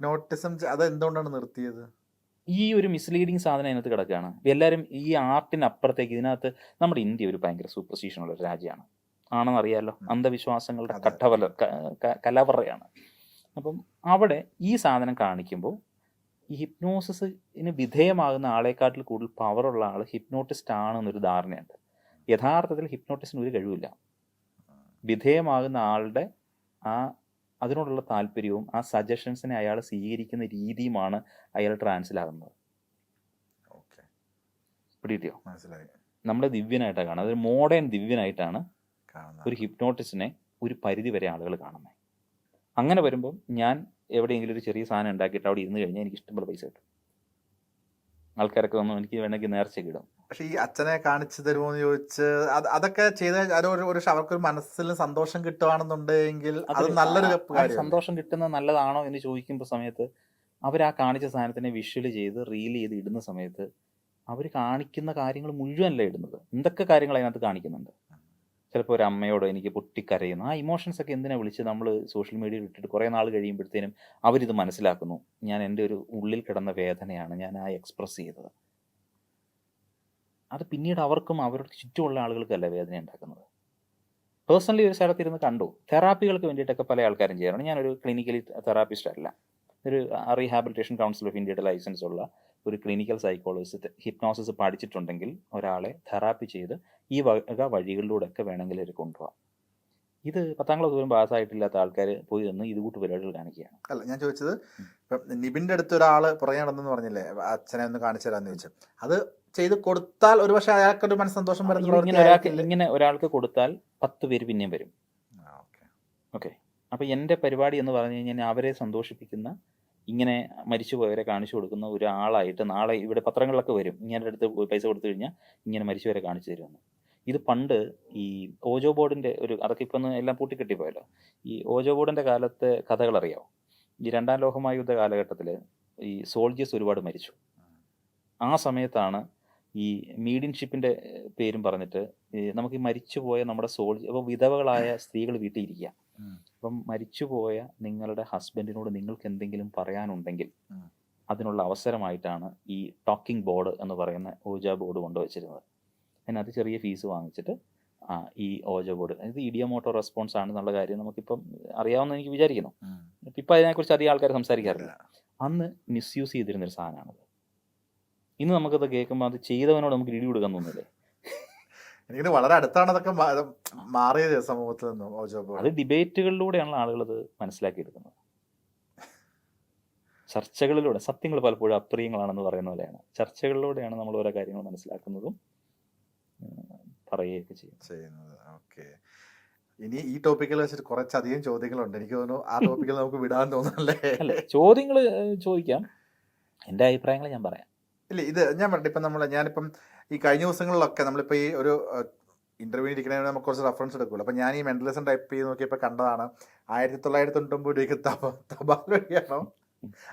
Hypnotism അത് എന്തുകൊണ്ടാണ് നിർത്തിയത്? ഈ ഒരു മിസ്ലീഡിങ് സാധനം അതിനകത്ത് കിടക്കുകയാണ്. എല്ലാവരും ഈ ആർട്ടിനപ്പുറത്തേക്ക് ഇതിനകത്ത് നമ്മുടെ ഇന്ത്യ ഒരു ഭയങ്കര സൂപ്പർസ്റ്റിഷനുള്ള ഒരു രാജ്യമാണ്, ആണെന്നറിയാലോ. അന്ധവിശ്വാസങ്ങളുടെ കലവറയാണ്. അപ്പം അവിടെ ഈ സാധനം കാണിക്കുമ്പോൾ ഈ ഹിപ്നോസിന് വിധേയമാകുന്ന ആളെക്കാട്ടിൽ കൂടുതൽ പവറുള്ള ആൾ ഹിപ്നോട്ടിസ്റ്റ് ആണെന്നൊരു ധാരണയുണ്ട്. യഥാർത്ഥത്തിൽ ഹിപ്നോട്ടിസ്റ്റിന് ഒരു കഴിവില്ല. വിധേയമാകുന്ന ആളുടെ അതിനോടുള്ള താല്പര്യവും ആ സജഷൻസിനെ അയാൾ സ്വീകരിക്കുന്ന രീതിയുമാണ് അയാൾ ട്രാൻസിലാകുന്നത്. പിടികിട്ടിയോ? നമ്മുടെ ദിവ്യനായിട്ടാണ് കാണുന്നത്. അതൊരു മോഡേൺ ദിവ്യനായിട്ടാണ് ഒരു ഹിപ്നോട്ടിസ്റ്റിനെ ഒരു പരിധി വരെ ആളുകൾ കാണുന്നത്. അങ്ങനെ വരുമ്പം ഞാൻ എവിടെയെങ്കിലും ഒരു ചെറിയ സാധനം ഉണ്ടാക്കിയിട്ട് അവിടെ ഇരുന്ന് കഴിഞ്ഞാൽ എനിക്ക് ഇഷ്ടംപോലെ പൈസ കിട്ടും. ആൾക്കാരൊക്കെ വന്നു എനിക്ക് വേണമെങ്കിൽ നേർച്ചയ്ക്ക് ഇടും. പക്ഷെ ഈ അച്ഛനെ കാണിച്ചു തരുമോ എന്ന് ചോദിച്ച് അതൊക്കെ ചെയ്ത അവർക്കൊരു മനസ്സിൽ സന്തോഷം കിട്ടുകയാണെന്നുണ്ടെങ്കിൽ അത് നല്ലൊരു സന്തോഷം കിട്ടുന്നത് നല്ലതാണോ എന്ന് ചോദിക്കുമ്പോൾ സമയത്ത് അവർ ആ കാണിച്ച സാധനത്തിനെ വിഷ്വൽ ചെയ്ത് റീൽ ചെയ്ത് ഇടുന്ന സമയത്ത് അവർ കാണിക്കുന്ന കാര്യങ്ങൾ മുഴുവനല്ല ഇടുന്നത്. എന്തൊക്കെ കാര്യങ്ങൾ അതിനകത്ത് കാണിക്കുന്നുണ്ട്. ചിലപ്പോൾ ഒരു അമ്മയോട് എനിക്ക് പൊട്ടിക്കരയുന്നു. ആ ഇമോഷൻസ് ഒക്കെ എന്തിനാ വിളിച്ച് നമ്മൾ സോഷ്യൽ മീഡിയയിൽ ഇട്ടിട്ട് കുറേ നാൾ കഴിയുമ്പോഴത്തേനും അവരിത് മനസ്സിലാക്കുന്നു. ഞാൻ എൻ്റെ ഒരു ഉള്ളിൽ കിടന്ന വേദനയാണ് ഞാൻ ആ എക്സ്പ്രസ് ചെയ്തത്. അത് പിന്നീട് അവർക്കും അവരുടെ ചുറ്റുമുള്ള ആളുകൾക്കല്ല വേദന ഉണ്ടാക്കുന്നത്. പേഴ്സണലി ഒരു സ്ഥലത്തിരുന്ന് കണ്ടു. തെറാപ്പികൾക്ക് വേണ്ടിയിട്ടൊക്കെ പല ആൾക്കാരും ചെയ്യാറുണ്ട്. ഞാനൊരു ക്ലിനിക്കലി തെറാപ്പിസ്റ്റ് അല്ല, ഒരു റീഹാബിലിറ്റേഷൻ കൗൺസിൽ ഓഫ് ഇന്ത്യയുടെ ലൈസൻസ് ഉള്ള ഒരു ക്ലിനിക്കൽ സൈക്കോളജിസ്റ്റ്. ഹിപ്നോസിസ് പഠിച്ചിട്ടുണ്ടെങ്കിൽ ഒരാളെ തെറാപ്പി ചെയ്ത് ഈ വഴികളിലൂടെയൊക്കെ വേണമെങ്കിൽ അവർ കൊണ്ടുപോകാം. ഇത് 10ാം ക്ലാസ് പോലും പാസ്സായിട്ടില്ലാത്ത ആൾക്കാർ പോയി നിന്ന് ഇത് കൂട്ട് പരിപാടികൾ കാണിക്കുകയാണ്. അല്ല, ഞാൻ ചോദിച്ചത് ഇപ്പം നിബിൻ്റെ അടുത്ത് ഒരാൾ പുറകെ നടന്നെന്ന് പറഞ്ഞില്ലേ, അച്ഛനെ ഒന്ന് കാണിച്ചു തരാമെന്ന് ചോദിച്ചു. അത് ചെയ്ത് കൊടുത്താൽ ഒരു പക്ഷേ അയാൾക്കൊരു മനസ്സന്തോഷം ഇങ്ങനെ ഒരാൾക്ക് കൊടുത്താൽ 10 പേര് പിന്നെയും വരും. ഓക്കെ, അപ്പോൾ എൻ്റെ പരിപാടി എന്ന് പറഞ്ഞു കഴിഞ്ഞാൽ അവരെ സന്തോഷിപ്പിക്കുന്ന, ഇങ്ങനെ മരിച്ചുപോയവരെ കാണിച്ചു കൊടുക്കുന്ന ഒരാളായിട്ട് നാളെ ഇവിടെ പത്രങ്ങളിലൊക്കെ വരും. ഇങ്ങനെ അടുത്ത് പൈസ കൊടുത്തു കഴിഞ്ഞാൽ ഇങ്ങനെ മരിച്ചവരെ കാണിച്ചു തരുമെന്ന്. ഇത് പണ്ട് ഈ ഓജോ ബോർഡിൻ്റെ അതൊക്കെ ഇപ്പം എല്ലാം പൂട്ടിക്കെട്ടിപ്പോയല്ലോ. ഈ ഓജോ ബോർഡിൻ്റെ കാലത്തെ കഥകൾ അറിയാമോ? ഈ 2ാം ലോകമഹായുദ്ധ കാലഘട്ടത്തിൽ ഈ സോൾജേഴ്സ് ഒരുപാട് മരിച്ചു. ആ സമയത്താണ് ഈ മീഡിയൻ ഷിപ്പിൻ്റെ പേരും പറഞ്ഞിട്ട് നമുക്ക് ഈ മരിച്ചുപോയ നമ്മുടെ അപ്പോൾ വിധവകളായ സ്ത്രീകൾ വീട്ടിൽ ഇരിക്കുക. അപ്പം മരിച്ചുപോയ നിങ്ങളുടെ ഹസ്ബൻഡിനോട് നിങ്ങൾക്ക് എന്തെങ്കിലും പറയാനുണ്ടെങ്കിൽ അതിനുള്ള അവസരമായിട്ടാണ് ഈ ടോക്കിംഗ് ബോർഡ് എന്ന് പറയുന്ന ഓജോ ബോർഡ് കൊണ്ടുവച്ചിരുന്നത്. അതിനകത്ത് ചെറിയ ഫീസ് വാങ്ങിച്ചിട്ട് ഈ ഓജോ ബോർഡ്, ഇത് ഇഡിയമോട്ടോ റെസ്പോൺസ് ആണെന്നുള്ള കാര്യം നമുക്കിപ്പം അറിയാവുന്ന എനിക്ക് വിചാരിക്കുന്നു. ഇപ്പം അതിനെക്കുറിച്ച് അധികം ആൾക്കാർ സംസാരിക്കാറില്ല. അന്ന് മിസ്യൂസ് ചെയ്തിരുന്നൊരു സാധനമാണത്. ഇന്ന് നമുക്കത് കേൾക്കുമ്പോൾ അത് ചെയ്തവനോട് നമുക്ക് ഇടി കൊടുക്കാൻ തോന്നില്ലേ? എനിക്ക് വളരെ അടുത്താണ് അതൊക്കെ മാറിയത് സമൂഹത്തിൽ നിന്നും. അത് ഡിബേറ്റുകളിലൂടെയാണ് ആളുകൾ അത് മനസ്സിലാക്കിയെടുക്കുന്നത്. ചർച്ചകളിലൂടെ. സത്യങ്ങൾ പലപ്പോഴും അപ്രിയങ്ങളാണെന്ന് പറയുന്ന പോലെയാണ്. ചർച്ചകളിലൂടെയാണ് നമ്മൾ ഓരോ കാര്യങ്ങൾ മനസ്സിലാക്കുന്നതും പറയുകയൊക്കെ ചെയ്യുന്നത്. ഓക്കെ, ഇനി ഈ ടോപ്പിക്കിൽ വെച്ചിട്ട് കുറച്ചധികം ചോദ്യങ്ങളുണ്ട്. എനിക്ക് തോന്നുന്നു ആ ടോപ്പിക്കിൽ നമുക്ക് വിടാൻ തോന്നുന്നല്ലേ? ചോദ്യങ്ങൾ ചോദിക്കാം, എൻ്റെ അഭിപ്രായങ്ങൾ ഞാൻ പറയാം. ഇല്ല, ഇത് ഞാൻ പറഞ്ഞിട്ട് ഇപ്പം ഞാനിപ്പം ഈ കഴിഞ്ഞ ദിവസങ്ങളിലൊക്കെ നമ്മളിപ്പോൾ ഈ ഒരു ഇൻ്റർവ്യൂ ഇരിക്കണേ നമുക്ക് കുറച്ച് റെഫറൻസ് എടുക്കുമല്ലോ. അപ്പം ഞാൻ ഈ മെൻ്റലിസം ടൈപ്പ് ചെയ്ത് നോക്കിയപ്പോൾ കണ്ടതാണ് 1999 തപാൽ വഴിയാണോ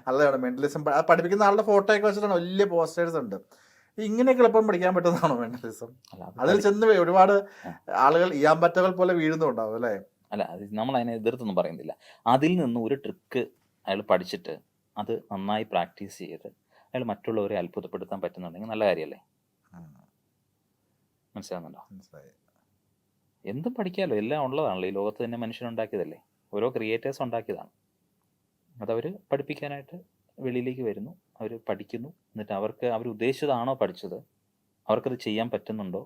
അല്ലതാണ് മെൻ്റലിസം പഠിപ്പിക്കുന്ന ആളുടെ ഫോട്ടോ ഒക്കെ വെച്ചിട്ടാണ് വലിയ പോസ്റ്റേഴ്സ് ഉണ്ട്. ഇങ്ങനെയൊക്കെ എളുപ്പം പഠിക്കാൻ പറ്റുന്നതാണോ മെൻ്റലിസം? അതിൽ ചെന്ന് ഒരുപാട് ആളുകൾ ഇയാമ്പറ്റകൾ പോലെ വീഴുന്നുണ്ടാവും അല്ലേ? അല്ല, അത് നമ്മൾ അതിനെ എതിർത്തൊന്നും പറയുന്നില്ല. അതിൽ നിന്ന് ഒരു ട്രിക്ക് അയാൾ പഠിച്ചിട്ട് അത് നന്നായി പ്രാക്ടീസ് ചെയ്ത് അയാൾ മറ്റുള്ളവരെ അത്ഭുതപ്പെടുത്താൻ പറ്റുന്നുണ്ടെങ്കിൽ നല്ല കാര്യമല്ലേ? മനസ്സിലാകുന്നുണ്ടോ? എന്തും പഠിക്കാമല്ലോ, എല്ലാം ഉള്ളതാണല്ലോ. ഈ ലോകത്ത് തന്നെ മനുഷ്യനുണ്ടാക്കിയതല്ലേ, ഓരോ ക്രിയേറ്റേഴ്സ് ഉണ്ടാക്കിയതാണ്. അതവർ പഠിപ്പിക്കാനായിട്ട് വെളിയിലേക്ക് വരുന്നു, അവർ പഠിക്കുന്നു. എന്നിട്ട് അവർ ഉദ്ദേശിച്ചതാണോ പഠിച്ചത്, അവർക്കത് ചെയ്യാൻ പറ്റുന്നുണ്ടോ,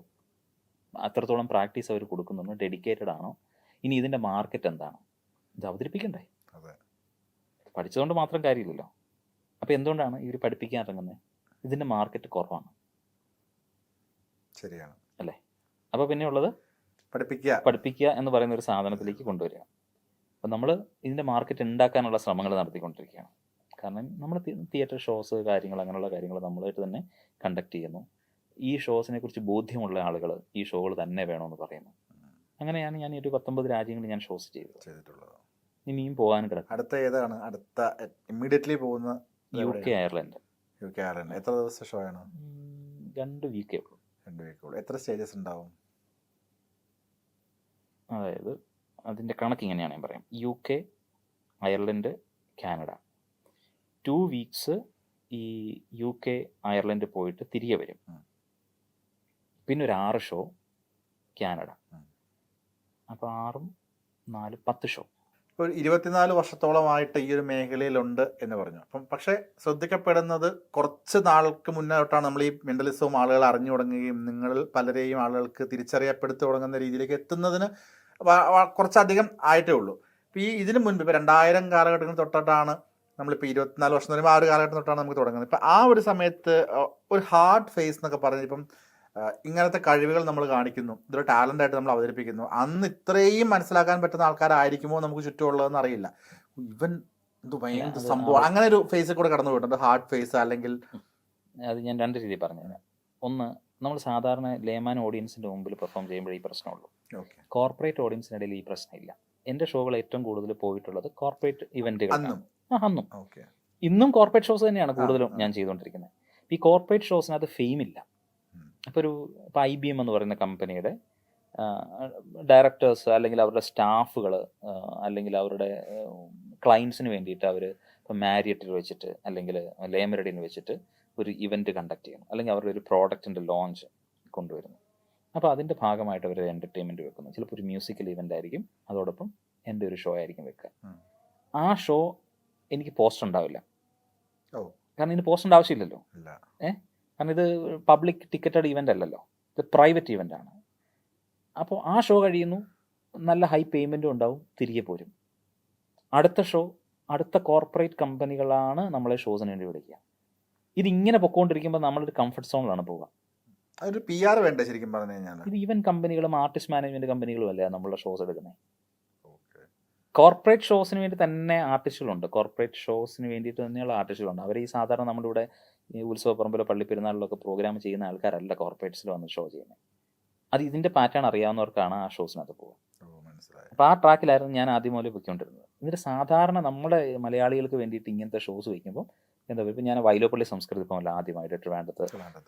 അത്രത്തോളം പ്രാക്ടീസ് അവർ കൊടുക്കുന്നുണ്ടോ, ഡെഡിക്കേറ്റഡ് ആണോ, ഇനി ഇതിൻ്റെ മാർക്കറ്റ് എന്താണ്, ഇത് അവതരിപ്പിക്കണ്ടേ? പഠിച്ചതുകൊണ്ട് മാത്രം കാര്യമില്ലല്ലോ. അപ്പോൾ എന്തുകൊണ്ടാണ് ഇവർ പഠിപ്പിക്കാൻ ഇറങ്ങുന്നത്? ഇതിൻ്റെ മാർക്കറ്റ് കുറവാണ്. ശരിയാണ് അല്ലേ? അപ്പോൾ പിന്നെ ഉള്ളത് പഠിപ്പിക്കുക എന്ന് പറയുന്ന ഒരു സാധനത്തിലേക്ക് കൊണ്ടുവരിക. അപ്പം നമ്മൾ ഇതിൻ്റെ മാർക്കറ്റ് ഉണ്ടാക്കാനുള്ള ശ്രമങ്ങൾ നടത്തിക്കൊണ്ടിരിക്കുകയാണ്. കാരണം നമ്മൾ തിയേറ്റർ ഷോസ് കാര്യങ്ങൾ അങ്ങനെയുള്ള കാര്യങ്ങൾ നമ്മളായിട്ട് തന്നെ കണ്ടക്ട് ചെയ്യുന്നു. ഈ ഷോസിനെ കുറിച്ച് ബോധ്യമുള്ള ആളുകൾ ഈ ഷോകൾ തന്നെ വേണമെന്ന് പറയുന്നു. അങ്ങനെയാണ് ഞാൻ ഒരു 19 രാജ്യങ്ങളിൽ ഞാൻ ഷോസ് ചെയ്തിട്ടുള്ളത്. ഇനിയും പോകാൻ കിടക്കും. അടുത്ത ഏതാണ്? അടുത്ത ഇമ്മീഡിയറ്റ്ലി പോകുന്ന UK, അയർലൻഡ്. എത്ര ദിവസത്തെ ഷോ ആണ്? 2 വീക്കേ ഉള്ളൂ. 2 വീക്കുള്ളൂ. എത്ര സ്റ്റേജസ് ഉണ്ടാവും? അതായത് അതിൻ്റെ കണക്ക് ഇങ്ങനെയാണ് ഞാൻ പറയാം. UK, Ireland, Canada. 2 വീക്സ് ഈ UK, അയർലൻഡ് പോയിട്ട് തിരികെ വരും. പിന്നെ ഒരു 6 ഷോ കാനഡ. അപ്പോൾ 6 4 10 ഷോ. ഒരു 24 വർഷത്തോളമായിട്ട് ഈ ഒരു മേഖലയിലുണ്ട് എന്ന് പറഞ്ഞു. അപ്പം പക്ഷേ ശ്രദ്ധിക്കപ്പെടുന്നത് കുറച്ച് നാൾക്ക് മുന്നേ തൊട്ടാണ് നമ്മൾ ഈ മെൻ്റലിസവും ആളുകൾ അറിഞ്ഞു തുടങ്ങുകയും നിങ്ങളിൽ പലരെയും ആളുകൾക്ക് തിരിച്ചറിയപ്പെടുത്തി തുടങ്ങുന്ന രീതിയിലേക്ക് എത്തുന്നതിന് കുറച്ചധികം ആയിട്ടേ ഉള്ളൂ. ഇപ്പോൾ ഇതിന് മുൻപ് ഇപ്പോൾ 2000 കാലഘട്ടങ്ങൾ തൊട്ടിട്ടാണ് നമ്മളിപ്പോൾ 24 വർഷം പറയുമ്പോൾ ആ ഒരു കാലഘട്ടം തൊട്ടാണ് നമുക്ക് തുടങ്ങുന്നത്. ഇപ്പം ആ ഒരു സമയത്ത് ഒരു ഹാർഡ് ഫേസ് എന്നൊക്കെ പറഞ്ഞ് ഇപ്പം ഇങ്ങനത്തെ കഴിവുകൾ നമ്മൾ കാണിക്കുന്നു, ഇതൊരു ടാലൻ്റ് ആയിട്ട് നമ്മൾ അവതരിപ്പിക്കുന്നു. അന്ന് ഇത്രയും മനസ്സിലാക്കാൻ പറ്റുന്ന ആൾക്കാരായിരിക്കുമോ നമുക്ക് ചുറ്റുമുള്ളതെന്ന് അറിയില്ല. ഇവൻ എന്ത് ഭയങ്കര സംഭവം, അങ്ങനെ ഒരു ഫേസിൽ കൂടെ കടന്നു പോയിട്ടുണ്ട്, ഹാർഡ് ഫേസ് അല്ലെങ്കിൽ. അത് ഞാൻ 2 രീതി പറഞ്ഞു. ഒന്ന്, നമ്മൾ സാധാരണ ലേമാൻ ഓഡിയൻസിൻ്റെ മുമ്പിൽ പെർഫോം ചെയ്യുമ്പോൾ ഈ പ്രശ്നമുള്ളൂ. കോർപ്പറേറ്റ് ഓഡിയൻസിനിടയിൽ ഈ പ്രശ്നമില്ല. എൻ്റെ ഷോകൾ ഏറ്റവും കൂടുതൽ പോയിട്ടുള്ളത് കോർപ്പറേറ്റ് ഇവൻറ്റുകളാണ്. അന്നും ഇന്നും കോർപ്പറേറ്റ് ഷോസ് തന്നെയാണ് കൂടുതലും ഞാൻ ചെയ്തുകൊണ്ടിരിക്കുന്നത്. ഈ കോർപ്പറേറ്റ് ഷോസിനകത്ത് ഫെയിം ഇല്ല. ഇപ്പോൾ IBM എന്ന് പറയുന്ന കമ്പനിയുടെ ഡയറക്ടേഴ്സ് അല്ലെങ്കിൽ അവരുടെ സ്റ്റാഫുകൾ അല്ലെങ്കിൽ അവരുടെ ക്ലയൻസിന് വേണ്ടിയിട്ട് അവർ ഇപ്പോൾ മാരിയറ്റിൽ വെച്ചിട്ട് അല്ലെങ്കിൽ ലേമരഡിന് വെച്ചിട്ട് ഒരു ഇവൻറ്റ് കണ്ടക്ട് ചെയ്യണം, അല്ലെങ്കിൽ അവരുടെ ഒരു പ്രോഡക്റ്റിൻ്റെ ലോഞ്ച് കൊണ്ടുവരുന്നു. അപ്പോൾ അതിൻ്റെ ഭാഗമായിട്ട് അവർ എൻ്റർടൈൻമെൻറ്റ് വെക്കുന്നു. ചിലപ്പോൾ ഒരു മ്യൂസിക്കൽ ഇവൻ്റ് ആയിരിക്കും, അതോടൊപ്പം എൻ്റെ ഒരു ഷോ ആയിരിക്കും വെക്കുക. ആ ഷോ എനിക്ക് പോസ്റ്റർ ഉണ്ടാവില്ല, കാരണം ഇതിന് പോസ്റ്ററിൻ്റെ ആവശ്യമില്ലല്ലോ. കാരണം ഇത് പബ്ലിക് ടിക്കറ്റഡ് ഇവൻ്റ് അല്ലല്ലോ, ഇത് പ്രൈവറ്റ് ഇവൻ്റ് ആണ്. അപ്പോൾ ആ ഷോ കഴിയുന്നു, നല്ല ഹൈ പേയ്മെൻറ്റും ഉണ്ടാവും, തിരികെ പോരും. അടുത്ത ഷോ അടുത്ത കോർപ്പറേറ്റ് കമ്പനികളാണ് നമ്മളെ ഷോസിന് വേണ്ടി വിളിക്കുക. ഇതിങ്ങനെ പൊക്കോണ്ടിരിക്കുമ്പോൾ നമ്മളൊരു കംഫർട്ട് സോണിലാണ് പോവുക. അതൊരു PR വേണ്ടേ ശരിക്കും പറഞ്ഞു കഴിഞ്ഞാൽ? ഇത് ഇവൻ്റ് കമ്പനികളും ആർട്ടിസ്റ്റ് മാനേജ്മെൻറ്റ് കമ്പനികളും അല്ലേ നമ്മളുടെ ഷോസ് എടുക്കുന്നത്. കോർപ്പറേറ്റ് ഷോസിന് വേണ്ടി തന്നെ ആർട്ടിസ്റ്റുകളുണ്ട്, കോർപ്പറേറ്റ് ഷോസിന് വേണ്ടിയിട്ട് തന്നെയുള്ള ആർട്ടിസ്റ്റുകളുണ്ട്. അവർ ഈ സാധാരണ നമ്മുടെ ഇവിടെ ഈ ഉത്സവപ്പറമ്പിലോ പള്ളിപ്പെരുന്നാളിലൊക്കെ പ്രോഗ്രാം ചെയ്യുന്ന ആൾക്കാരല്ല കോർപ്പറേറ്റ്സിൽ വന്ന് ഷോ ചെയ്യുന്നത്. അത് ഇതിൻ്റെ പാറ്റേൺ അറിയാവുന്നവർക്കാണ് ആ ഷോസിനകത്ത് പോകുക. അപ്പോൾ ആ ട്രാക്കിലായിരുന്നു ഞാൻ ആദ്യം മുതലേ പൊയ്ക്കൊണ്ടിരുന്നത്. എന്നിട്ട് സാധാരണ നമ്മുടെ മലയാളികൾക്ക് വേണ്ടിയിട്ട് ഇങ്ങനത്തെ ഷോസ് വയ്ക്കുമ്പോൾ എന്താ പറയുക, ഇപ്പോൾ ഞാൻ വൈലോപ്പള്ളി സംസ്കൃതി ഭവനിൽ ആദ്യമായിട്ട് ട്രിവാൻഡ്രത്ത്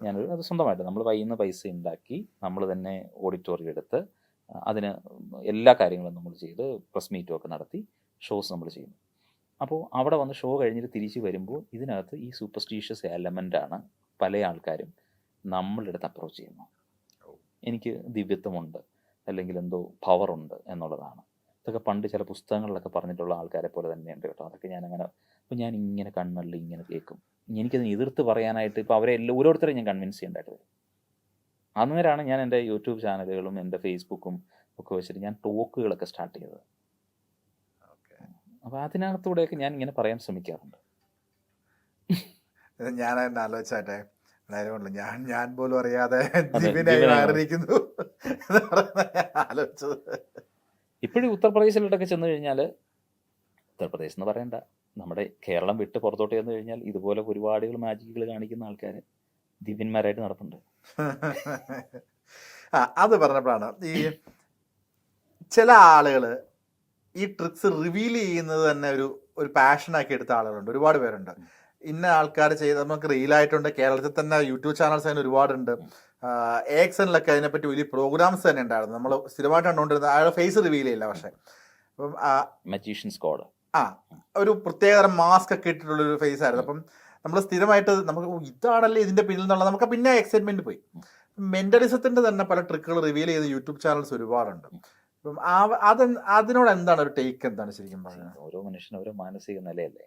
ഞാനൊരു അത് സ്വന്തമായിട്ട് നമ്മൾ വൈകുന്ന പൈസ ഉണ്ടാക്കി നമ്മൾ തന്നെ ഓഡിറ്റോറിയം എടുത്ത് അതിന് എല്ലാ കാര്യങ്ങളും നമ്മൾ ചെയ്ത് പ്രസ് മീറ്റും ഒക്കെ നടത്തി ഷോസ് നമ്മൾ ചെയ്യുന്നു. അപ്പോൾ അവിടെ വന്ന് ഷോ കഴിഞ്ഞിട്ട് തിരിച്ച് വരുമ്പോൾ ഇതിനകത്ത് ഈ സൂപ്പർസ്റ്റീഷ്യസ് എലമെൻ്റാണ് പല ആൾക്കാരും നമ്മളുടെ അടുത്ത് അപ്രോച്ച് ചെയ്യുന്നത്. എനിക്ക് ദിവ്യത്വമുണ്ട് അല്ലെങ്കിൽ എന്തോ പവറുണ്ട് എന്നുള്ളതാണ്. ഇതൊക്കെ പണ്ട് ചില പുസ്തകങ്ങളിലൊക്കെ പറഞ്ഞിട്ടുള്ള ആൾക്കാരെ പോലെ തന്നെയുണ്ട് കേട്ടോ. അതൊക്കെ ഞാനങ്ങനെ അപ്പോൾ ഞാൻ ഇങ്ങനെ കണ്ണുള്ളിൽ ഇങ്ങനെ കേൾക്കും. എനിക്കതിന് എതിർത്ത് പറയാനായിട്ട് ഇപ്പോൾ അവരെ ഓരോരുത്തരെയും ഞാൻ കൺവിൻസ് ചെയ്യേണ്ടതായിട്ട് വരും. അന്നേരമാണ് ഞാൻ എൻ്റെ യൂട്യൂബ് ചാനലുകളും എൻ്റെ ഫേസ്ബുക്കും ഒക്കെ വെച്ചിട്ട് ഞാൻ ടോക്കുകളൊക്കെ സ്റ്റാർട്ട് ചെയ്തത്. അപ്പോൾ അതിനകത്തൂടെയൊക്കെ ഞാൻ ഇങ്ങനെ പറയാൻ ശ്രമിക്കാറുണ്ട്. ഞാൻ ആലോചിച്ചാട്ടെ, ഞാൻ പോലും അറിയാതെ ആലോചിച്ചത്. ഇപ്പോഴും ഉത്തർപ്രദേശിലോട്ടൊക്കെ ചെന്ന് കഴിഞ്ഞാൽ, ഉത്തർപ്രദേശ് എന്ന് പറയണ്ട, നമ്മുടെ കേരളം വിട്ട് പുറത്തോട്ട് ചെന്ന് കഴിഞ്ഞാൽ ഇതുപോലെ ഒരുപാടുകൾ മാജിക്കുകൾ കാണിക്കുന്ന ആൾക്കാർ ദിവ്യന്മാരായിട്ട് നടത്തുന്നുണ്ട്. അത് പറഞ്ഞപ്പോഴാണ് ഈ ചില ആളുകൾ ഈ ട്രിക്സ് റിവീൽ ചെയ്യുന്നത് തന്നെ ഒരു പാഷനാക്കി എടുത്ത ആളുകളുണ്ട്, ഒരുപാട് പേരുണ്ട്. ഇന്ന ആൾക്കാർ ചെയ്ത് നമുക്ക് റീലായിട്ടുണ്ട്. കേരളത്തിൽ തന്നെ യൂട്യൂബ് ചാനൽസ് തന്നെ ഒരുപാടുണ്ട്. AXNലൊക്കെ അതിനെപ്പറ്റി വലിയ പ്രോഗ്രാംസ് തന്നെ ഉണ്ടായിരുന്നു. നമ്മൾ സ്ഥിരമായിട്ട് കണ്ടുകൊണ്ടിരുന്നത് അയാളുടെ ഫേസ് റിവീൽ ചെയ്യില്ല, പക്ഷെ അപ്പം മജീഷ്യൻ സ്ക്വാഡ് ഒരു പ്രത്യേകതരം മാസ്ക് ഒക്കെ ഇട്ടിട്ടുള്ളൊരു ഫേസ് ആയിരുന്നു. അപ്പം നമ്മൾ സ്ഥിരമായിട്ട് നമുക്ക് ഇതാണല്ലേ ഇതിൻ്റെ പിന്നിൽ നിന്നുള്ള നമുക്ക് പിന്നെ എക്സൈറ്റ്മെൻറ്റ് പോയി. മെൻ്റലിസത്തിൻ്റെ തന്നെ പല ട്രിക്കുകൾ റിവീൽ ചെയ്ത യൂട്യൂബ് ചാനൽസ് ഒരുപാടുണ്ട്. അപ്പം അതിനോട് എന്താണ് ഒരു ടേക്ക്, എന്താണ് ശരിക്കും പറഞ്ഞത്? ഓരോ മനുഷ്യനും ഓരോ മാനസിക നിലയല്ലേ,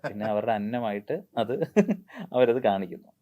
പിന്നെ അവരുടെ അന്നമായിട്ട് അവരത് കാണിക്കുന്നു.